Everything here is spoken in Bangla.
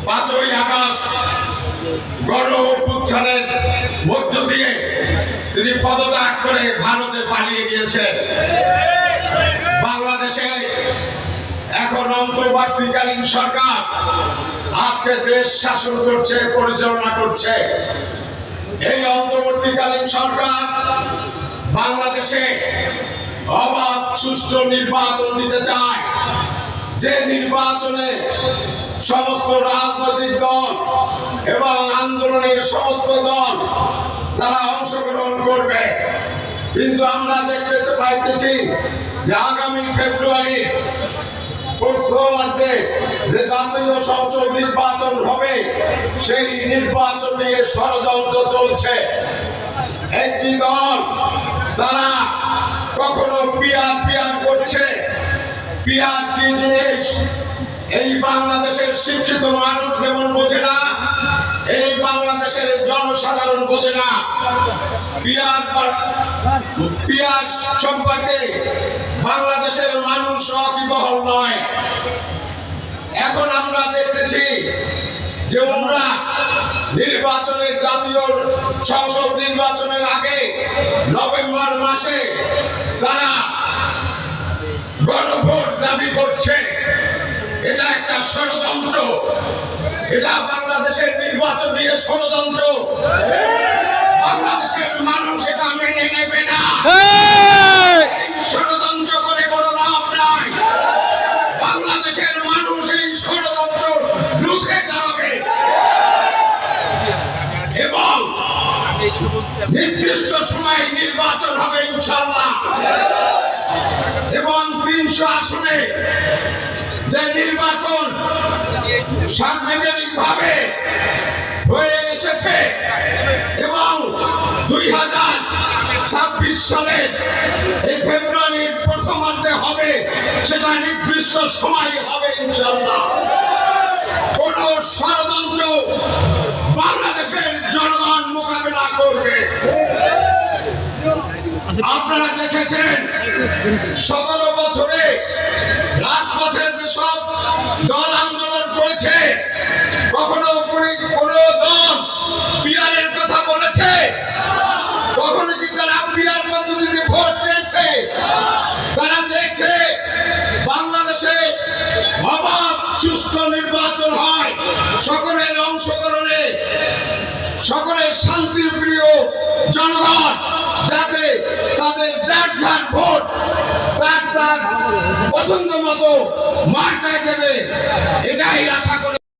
5ই আগস্ট গণ অভ্যুত্থানের মধ্য দিয়ে তিনি পদত্যাগ করে ভারতে পালিয়ে গিয়েছেন। বাংলাদেশে এখন অন্তর্বর্তীকালীন সরকার আজকে দেশ শাসন করছে, পরিচালনা করছে। এই অন্তর্বর্তীকালীন সরকার বাংলাদেশে অবাধ সুষ্ঠু নির্বাচন দিতে চায়, যে নির্বাচনে সমস্ত রাজনৈতিক দল এবং আন্দোলনের সমস্ত দল তারা অংশগ্রহণ করবে। কিন্তু আমরা দেখতে পাইতেছি যে আগামী ফেব্রুয়ারি প্রথমার্ধে যে জাতীয় সংসদ নির্বাচন হবে, সেই নির্বাচন নিয়ে ষড়যন্ত্র চলছে। একটি দল তারা কখনো পিআর করছে। পিআর কি জিনিস এই বাংলাদেশের শিক্ষিত মানুষ যেমন বোঝে না, এই বাংলাদেশের জনসাধারণ বোঝে না। পিআর সম্পর্কে বাংলাদেশের মানুষ ওয়াকিবহাল নয়। এখন আমরা দেখতেছি যে ওরা নির্বাচনের জাতীয় সংসদ নির্বাচনের আগে নভেম্বর মাসে তারা গণভোট দাবি করছে। এটা একটা ষড়যন্ত্র, এটা বাংলাদেশের নির্বাচন নিয়ে ষড়যন্ত্র। বাংলাদেশের মানুষ এটা মেনে নেবে না। ষড়যন্ত্র করে কোনো লাভ নাই। বাংলাদেশের মানুষ এই ষড়যন্ত্র রুখে দাঁড়াবে এবং নির্দিষ্ট সময়ে নির্বাচন হবে ইনশাআল্লাহ। এবং 300 আসনে যে নির্বাচন সাংবিধানিক ভাবে হয়ে এসেছে এবং 2026 সালের এই ফেব্রুয়ারির প্রথমার্ধে হবে, সেটা নির্দিষ্ট সময় হবে ইনশাআল্লাহ। কোন ষড়যন্ত্র বাংলাদেশের জনগণ মোকাবেলা করবে। আপনারা দেখেছেন 17 বছরে রাজপথের যেসব দল আন্দোলন করেছে, কখনো কোন দল পিআরের কথা বলেছে? কখনো কি তারা পিআর পদ্ধতিতে ভোট চেয়েছে? তারা চেয়েছে বাংলাদেশে অবাধ সুষ্ঠু নির্বাচন হয়, সকলের অংশগ্রহণে, সকলের শান্তির প্রিয় জনগণ যাতে তাদের যার যার ভোট তার তার পছন্দ মতো মার্কায় দেবে, এটাই আশা করে